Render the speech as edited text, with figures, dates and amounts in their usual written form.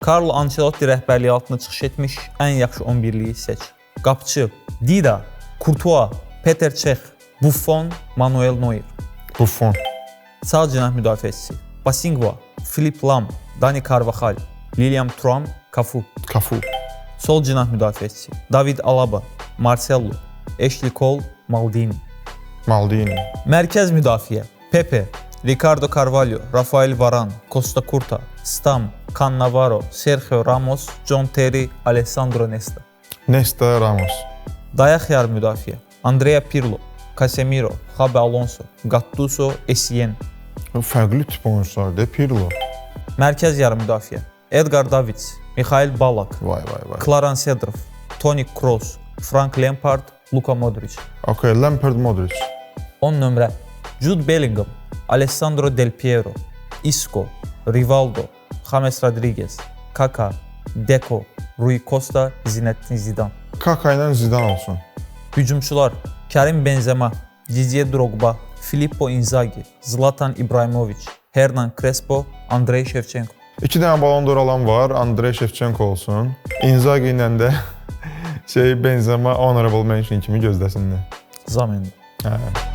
Carlo Ancelotti rəhbərliyi altında çıxış etmiş ən yaxşı 11-liyi seç. Qapıçı: Dida, Courtois, Petr Cech, Buffon, Manuel Neuer. Buffon. Sağ cinah müdafiəçisi: Basingva, Philipp Lahm, Dani Carvajal, Lilian Thuram, Cafu. Cafu. Sol cinah müdafiəçisi: David Alaba, Marcelo, Ashley Cole, Maldini. Maldini. Mərkəz müdafiə: Pepe, Ricardo Carvalho, Rafael Varane, Costa Curta, Stam, Cannavaro, Sergio Ramos, John Terry, Alessandro Nesta. Nesta, Ramos. Dayaq yarı müdafiə: Andrea Pirlo, Casemiro, Xabi Alonso, Gattuso, Essien. Fərqli tip oyunculardır, Pirlo. Mərkəz yarı müdafiə: Edgar Davids, Mikhail Ballack, Vay. Klaran Sedorf, Toni Kroos, Frank Lampard, Luka Modric. Okay, Lampard, Modric. 10 nömrə: Jude Bellingham, Alessandro Del Piero, Isco, Rivaldo, James Rodriguez, Kaka, Deco, Rui Costa, Zinedine Zidane. Kaka ilə Zidane olsun. Hücumçular: Karim Benzema, Didier Drogba, Filippo Inzaghi, Zlatan İbrahimovic, Hernan Crespo, Andrei Shevchenko. 2 dənə Ballon d'Or alan var, Andrei Shevchenko olsun. Inzaghi ilə də Benzema honorable mention kimi gözləsinlər. Zamendi. Hə.